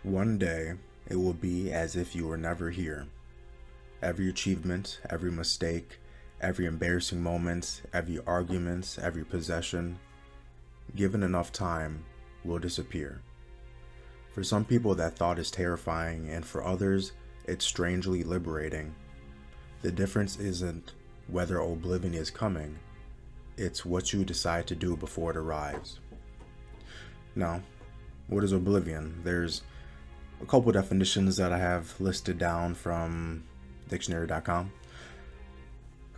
One day, it will be as if you were never here. Every achievement, every mistake, every embarrassing moment, every argument, every possession, given enough time, will disappear. For some people, that thought is terrifying, and for others, it's strangely liberating. The difference isn't whether oblivion is coming, it's what you decide to do before it arrives. Now, what is oblivion? There's a couple definitions that I have listed down from dictionary.com.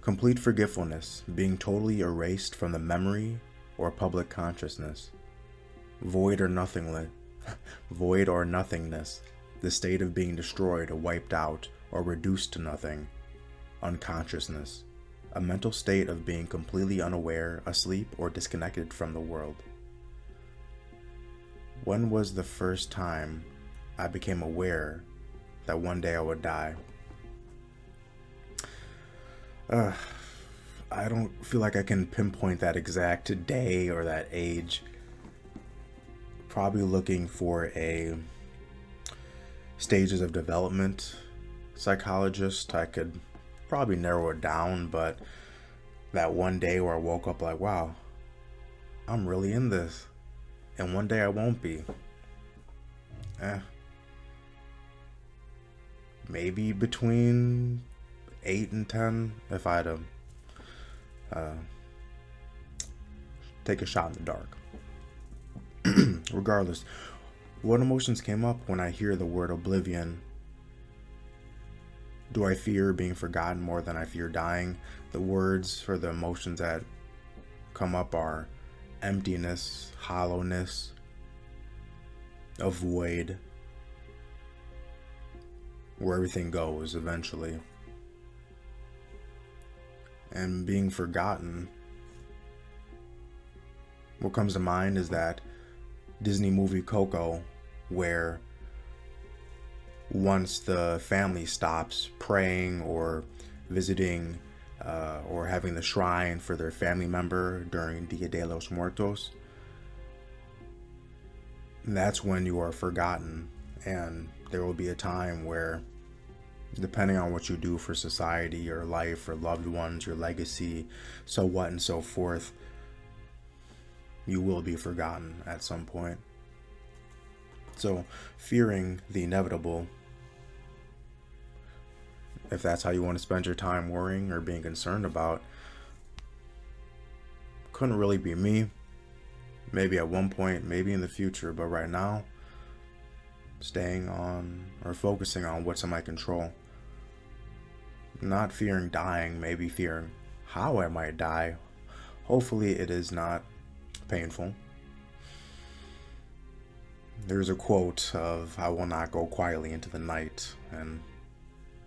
Complete forgetfulness, being totally erased from the memory or public consciousness. Void or nothingness, the state of being destroyed or wiped out or reduced to nothing. Unconsciousness, a mental state of being completely unaware, asleep, or disconnected from the world. When was the first time I became aware that one day I would die? I don't feel like I can pinpoint that exact day or that age. Probably looking for a stages of development psychologist. I could probably narrow it down, but that one day where I woke up like, wow, I'm really in this, and one day I won't be. Maybe between 8 and 10 if I had to take a shot in the dark. Regardless, what emotions came up when I hear the word oblivion? Do I fear being forgotten more than I fear dying? The words or the emotions that come up are emptiness, hollowness, a void, where everything goes eventually. And being forgotten, what comes to mind is that Disney movie Coco, where once the family stops praying or visiting or having the shrine for their family member during Dia de los Muertos, that's when you are forgotten. And there will be a time where, depending on what you do for society, your life, or loved ones, your legacy, so what and so forth, you will be forgotten at some point. So, fearing the inevitable, if that's how you want to spend your time worrying or being concerned about, couldn't really be me. Maybe at one point, maybe in the future, but right now, staying on or focusing on what's in my control. Not fearing dying, maybe fearing how I might die. Hopefully it is not painful. There's a quote of, "I will not go quietly into the night," and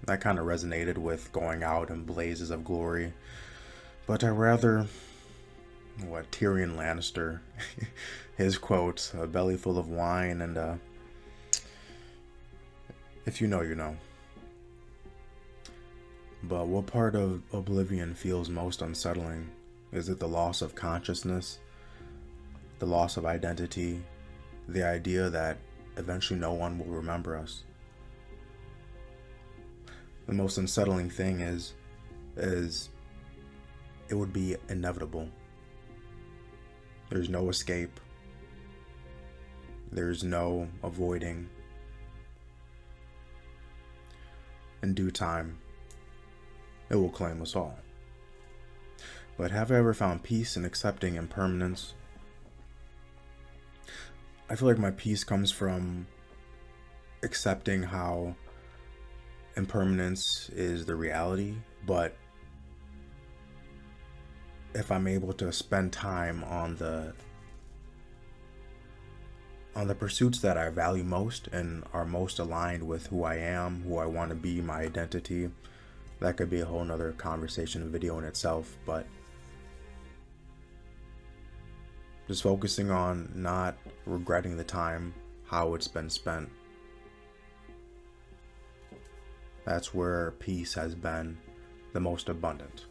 that kind of resonated with going out in blazes of glory. But I rather, Tyrion Lannister, his quote, "A belly full of wine," and if you know, you know. But what part of oblivion feels most unsettling? Is it the loss of consciousness? The loss of identity? The idea that eventually no one will remember us? The most unsettling thing is it would be inevitable. There's no escape. There's no avoiding. In due time, it will claim us all. But have I ever found peace in accepting impermanence? I feel like my peace comes from accepting how impermanence is the reality, but if I'm able to spend time on the pursuits that I value most and are most aligned with who I am, who I want to be, my identity, that could be a whole nother conversation video in itself. But just focusing on not regretting the time, how it's been spent. That's where peace has been the most abundant.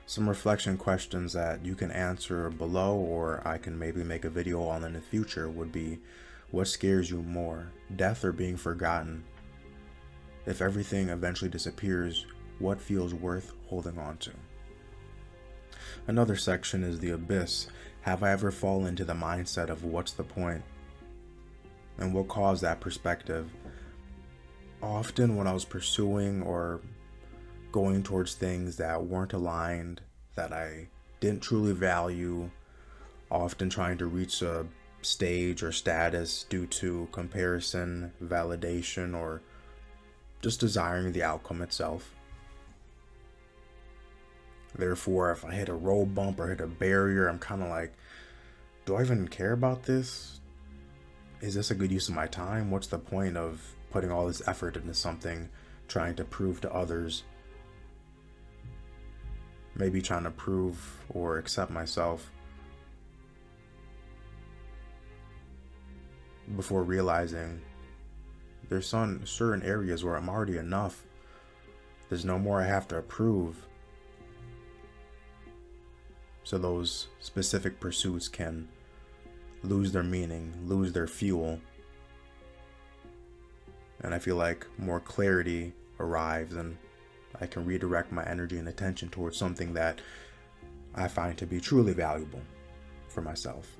Some reflection questions that you can answer below, or I can maybe make a video on in the future, would be, What scares you more, death or being forgotten? If everything eventually disappears, what feels worth holding on to? Another section is the abyss. Have I ever fallen into the mindset of what's the point? And what caused that perspective? Often when I was pursuing or going towards things that weren't aligned, that I didn't truly value, often trying to reach a stage or status due to comparison, validation, or just desiring the outcome itself. Therefore, if I hit a road bump or hit a barrier, I'm kind of like, do I even care about this? Is this a good use of my time? What's the point of putting all this effort into something, trying to prove to others? Maybe trying to prove or accept myself before realizing there's some certain areas where I'm already enough. There's no more I have to prove. So those specific pursuits can lose their meaning, lose their fuel. And I feel like more clarity arrives and I can redirect my energy and attention towards something that I find to be truly valuable for myself.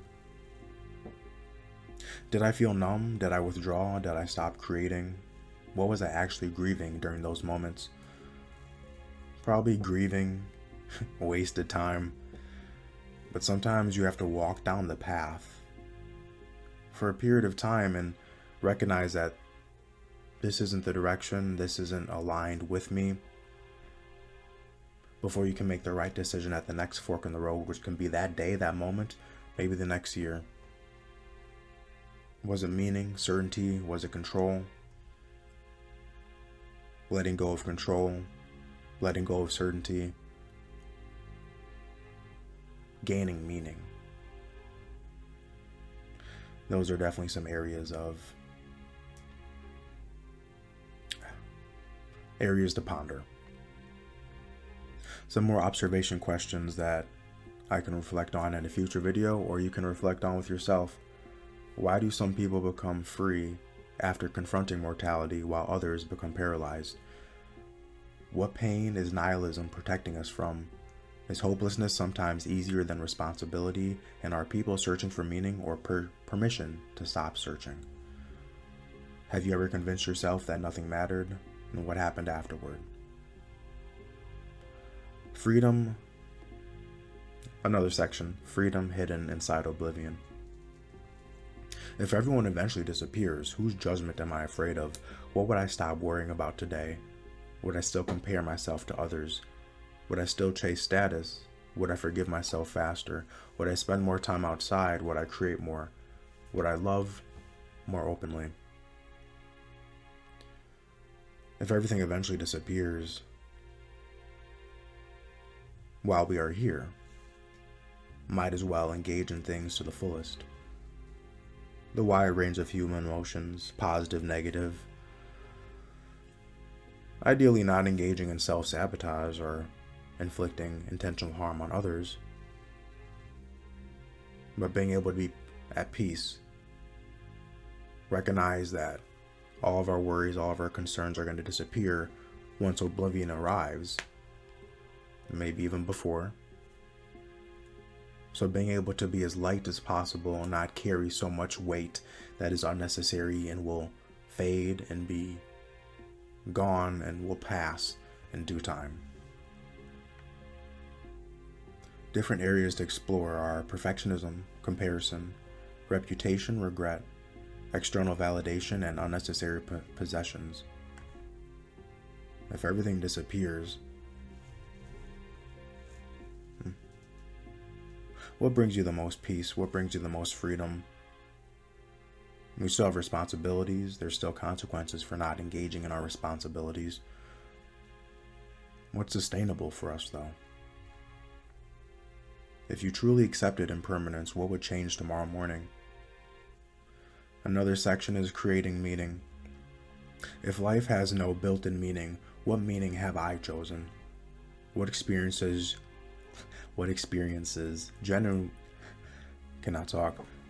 Did I feel numb? Did I withdraw? Did I stop creating? What was I actually grieving during those moments? Probably grieving wasted time. But sometimes you have to walk down the path for a period of time and recognize that this isn't the direction, this isn't aligned with me, before you can make the right decision at the next fork in the road, which can be that day, that moment, maybe the next year. Was it meaning, certainty? Was it control? Letting go of control, letting go of certainty, gaining meaning. Those are definitely some areas to ponder. Some more observation questions that I can reflect on in a future video, or you can reflect on with yourself. Why do some people become free after confronting mortality while others become paralyzed? What pain is nihilism protecting us from? Is hopelessness sometimes easier than responsibility? And are people searching for meaning or permission to stop searching? Have you ever convinced yourself that nothing mattered? And what happened afterward? Freedom. Another section. Freedom hidden inside oblivion. If everyone eventually disappears, whose judgment am I afraid of? What would I stop worrying about today? Would I still compare myself to others? Would I still chase status? Would I forgive myself faster? Would I spend more time outside? Would I create more? Would I love more openly? If everything eventually disappears while we are here, might as well engage in things to the fullest. The wide range of human emotions, positive, negative. Ideally not engaging in self-sabotage or inflicting intentional harm on others, but being able to be at peace. Recognize that all of our worries, all of our concerns are going to disappear once oblivion arrives, maybe even before. So being able to be as light as possible and not carry so much weight that is unnecessary and will fade and be gone and will pass in due time. Different areas to explore are perfectionism, comparison, reputation, regret, external validation, and unnecessary possessions. If everything disappears, what brings you the most peace? What brings you the most freedom? We still have responsibilities. There's still consequences for not engaging in our responsibilities. What's sustainable for us, though? If you truly accepted impermanence, what would change tomorrow morning? Another section is creating meaning. If life has no built-in meaning, what meaning have I chosen? What experiences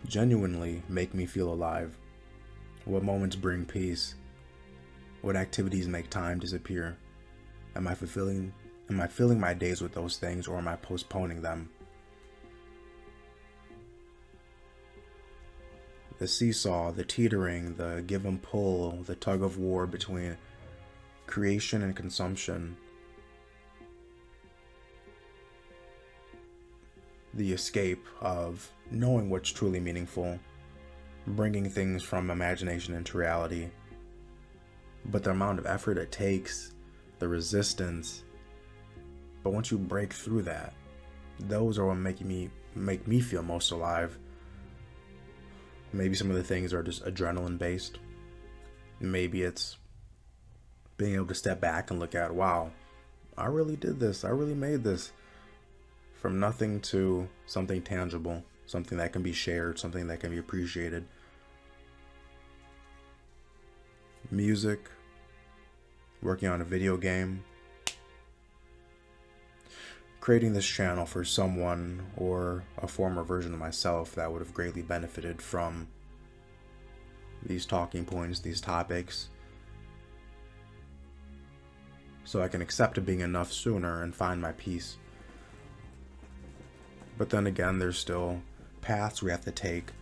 genuinely make me feel alive? What moments bring peace? What activities make time disappear? Am I filling my days with those things, or am I postponing them? The seesaw, the teetering, the give and pull, the tug of war between creation and consumption, the escape of knowing what's truly meaningful, bringing things from imagination into reality. But the amount of effort it takes, the resistance, but once you break through that, those are what make me feel most alive. Maybe some of the things are just adrenaline based. Maybe it's being able to step back and look at, wow, I really did this. I really made this. From nothing to something tangible, something that can be shared, something that can be appreciated. Music, working on a video game, creating this channel for someone or a former version of myself that would have greatly benefited from these talking points, these topics, so I can accept being enough sooner and find my peace. But then again, there's still paths we have to take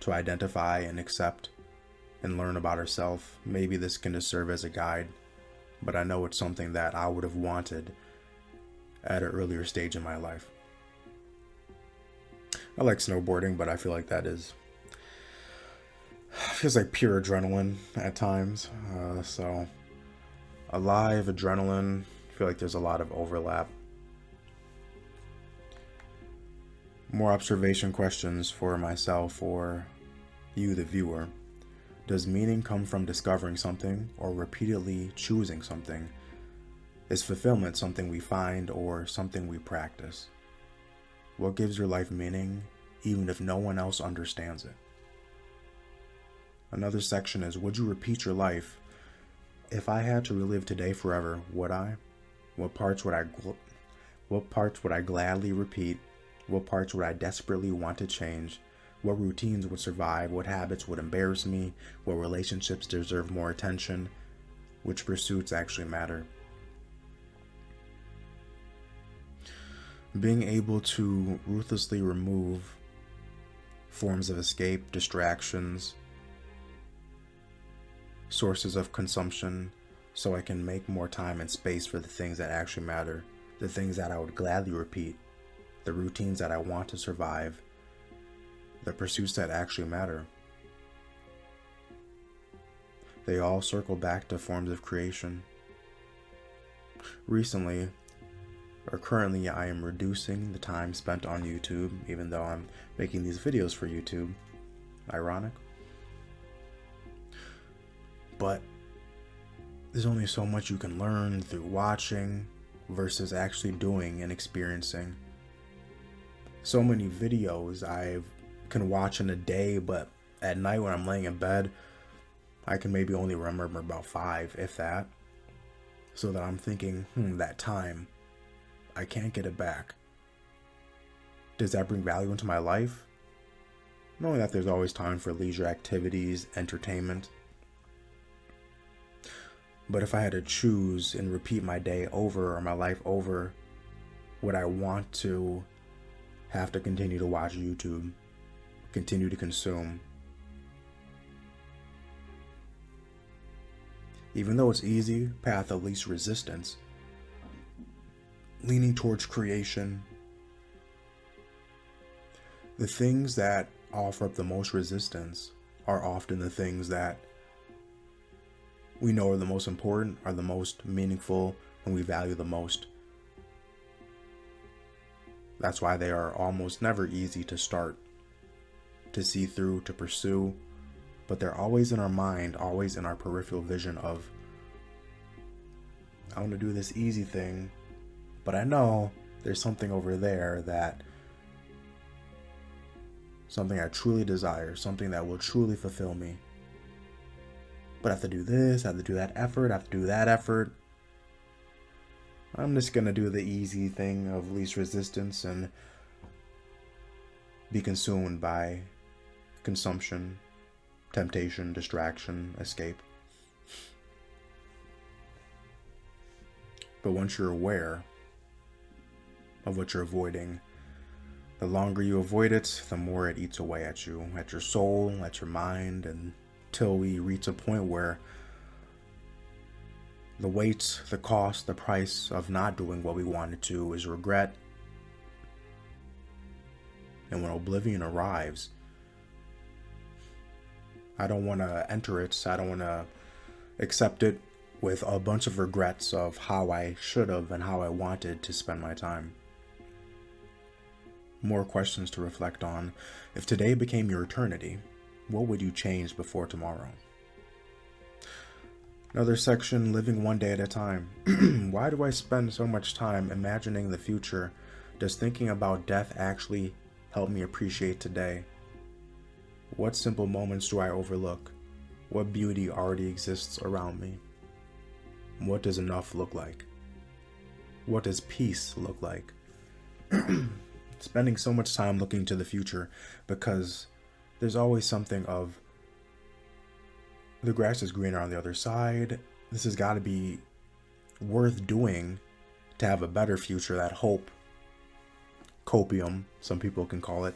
to identify and accept and learn about ourselves. Maybe this can just serve as a guide, but I know it's something that I would have wanted at an earlier stage in my life. I like snowboarding, but I feel like feels like pure adrenaline at times. So alive, adrenaline, I feel like there's a lot of overlap. More observation questions for myself or you, the viewer. Does meaning come from discovering something or repeatedly choosing something? Is fulfillment something we find or something we practice? What gives your life meaning, even if no one else understands it? Another section is, would you repeat your life? If I had to relive today forever, would I? What parts would I gladly repeat? What parts would I desperately want to change? What routines would survive? What habits would embarrass me? What relationships deserve more attention? Which pursuits actually matter? Being able to ruthlessly remove forms of escape, distractions, sources of consumption, so I can make more time and space for the things that actually matter, the things that I would gladly repeat, the routines that I want to survive, the pursuits that actually matter. They all circle back to forms of creation. Recently, or currently, I am reducing the time spent on YouTube, even though I'm making these videos for YouTube. Ironic. But there's only so much you can learn through watching versus actually doing and experiencing. So many videos I can watch in a day, but at night when I'm laying in bed, I can maybe only remember about 5, if that. So that I'm thinking, that time, I can't get it back. Does that bring value into my life? Knowing that there's always time for leisure activities, entertainment. But if I had to choose and repeat my day over or my life over, would I want to have to continue to watch YouTube, continue to consume? Even though it's easy, path of least resistance, leaning towards creation, the things that offer up the most resistance are often the things that we know are the most important, are the most meaningful, and we value the most. That's why they are almost never easy to start, to see through, to pursue, but they're always in our mind, always in our peripheral vision of, I want to do this easy thing, but I know there's something over there that, something I truly desire, something that will truly fulfill me. But I have to do this, I have to do that effort, I have to do that effort. I'm just going to do the easy thing of least resistance and be consumed by consumption, temptation, distraction, escape. But once you're aware of what you're avoiding, the longer you avoid it, the more it eats away at you, at your soul, at your mind, until we reach a point where the weight, the cost, the price of not doing what we wanted to is regret. And when oblivion arrives, I don't want to enter it. I don't want to accept it with a bunch of regrets of how I should have and how I wanted to spend my time. More questions to reflect on. If today became your eternity, what would you change before tomorrow? Another section, living one day at a time. Why do I spend so much time imagining the future? Does thinking about death actually help me appreciate today? What simple moments do I overlook? What beauty already exists around me? What does enough look like? What does peace look like? Spending so much time looking to the future because there's always something of the grass is greener on the other side. This has got to be worth doing to have a better future. That hope, copium, some people can call it.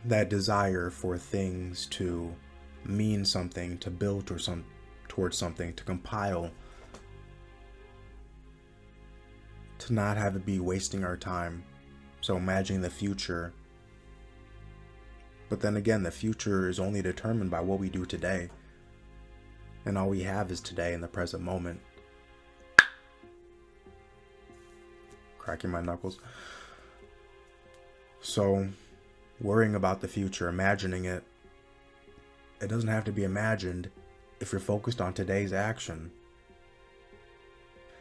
That desire for things to mean something, to build towards something, to compile, to not have it be wasting our time. So imagining the future. But then again, the future is only determined by what we do today. And all we have is today in the present moment. Cracking my knuckles. So, worrying about the future, imagining it, it doesn't have to be imagined if you're focused on today's action.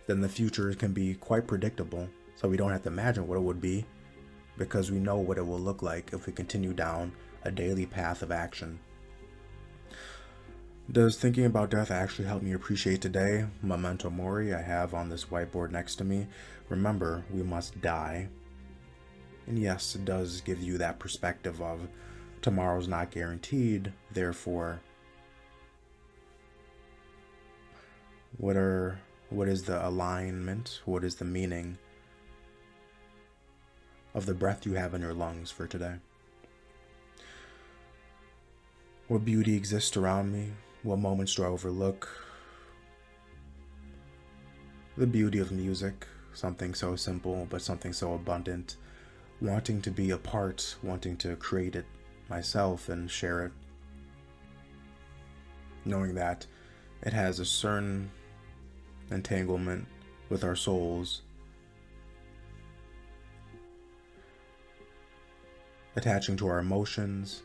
Then the future can be quite predictable, so we don't have to imagine what it would be, because we know what it will look like if we continue down a daily path of action. Does thinking about death actually help me appreciate today? Memento mori, I have on this whiteboard next to me. Remember, we must die. And yes, it does give you that perspective of tomorrow's not guaranteed, therefore, what is the alignment? What is the meaning of the breath you have in your lungs for today? What beauty exists around me? What moments do I overlook? The beauty of music, something so simple, but something so abundant. Wanting to be a part, wanting to create it myself and share it. Knowing that it has a certain entanglement with our souls. Attaching to our emotions.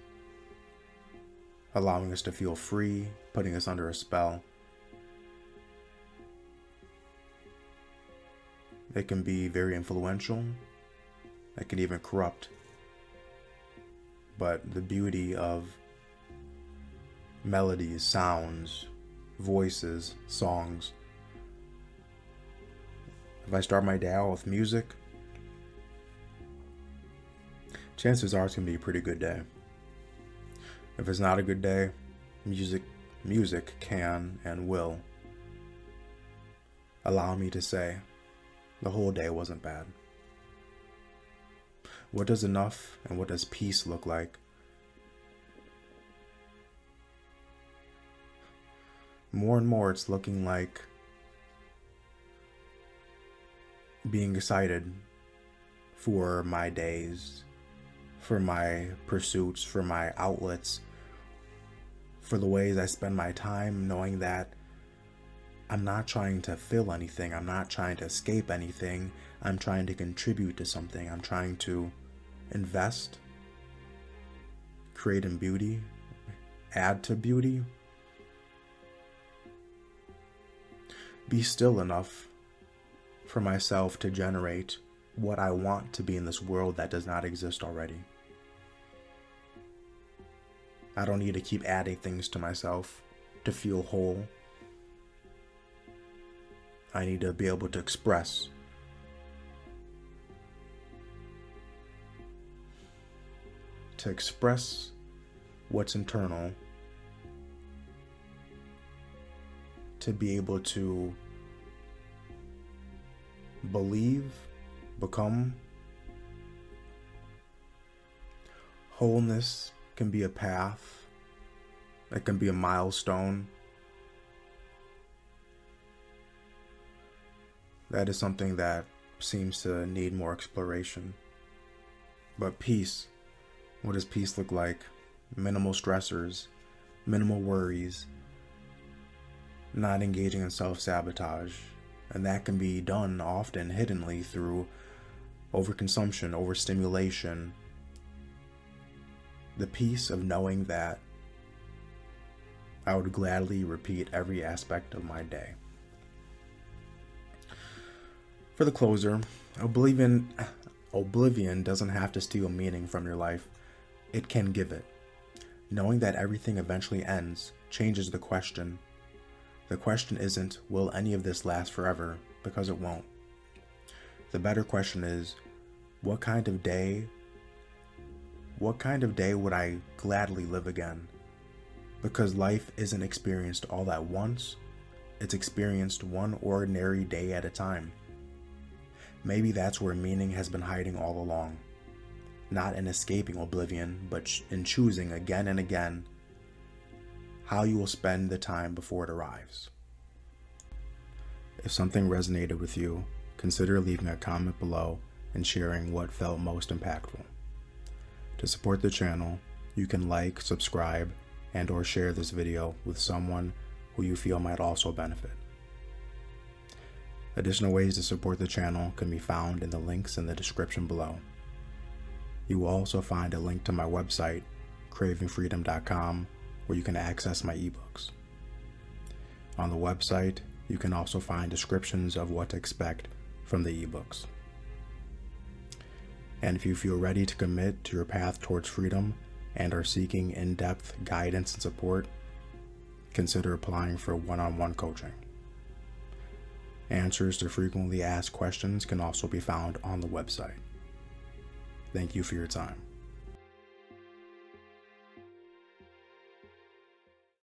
Allowing us to feel free, putting us under a spell. It can be very influential. It can even corrupt. But the beauty of melodies, sounds, voices, songs. If I start my day out with music, chances are it's going to be a pretty good day. If it's not a good day, music can and will allow me to say the whole day wasn't bad. What does enough and what does peace look like? More and more it's looking like being excited for my days, for my pursuits, for my outlets, for the ways I spend my time, knowing that I'm not trying to fill anything, I'm not trying to escape anything, I'm trying to contribute to something, I'm trying to invest, create in beauty, add to beauty. Be still enough for myself to generate what I want to be in this world that does not exist already. I don't need to keep adding things to myself to feel whole. I need to be able to express to express what's internal, to be able to believe, become. Wholeness can be a path. It can be a milestone. That is something that seems to need more exploration. But peace, what does peace look like? Minimal stressors, minimal worries, not engaging in self-sabotage. And that can be done often hiddenly through overconsumption, overstimulation. The peace of knowing that I would gladly repeat every aspect of my day. For the closer, oblivion doesn't have to steal meaning from your life. It can give it. Knowing that everything eventually ends changes the question. The question isn't, will any of this last forever? Because it won't. The better question is, what kind of day would I gladly live again? Because life isn't experienced all at once. It's experienced one ordinary day at a time. Maybe that's where meaning has been hiding all along. Not in escaping oblivion, but in choosing again and again how you will spend the time before it arrives. If something resonated with you, consider leaving a comment below and sharing what felt most impactful. To support the channel, you can like, subscribe, and/or share this video with someone who you feel might also benefit. Additional ways to support the channel can be found in the links in the description below. You will also find a link to my website, cravingfreedom.com, where you can access my ebooks. On the website, you can also find descriptions of what to expect from the ebooks. And if you feel ready to commit to your path towards freedom and are seeking in-depth guidance and support, consider applying for one-on-one coaching. Answers to frequently asked questions can also be found on the website. Thank you for your time.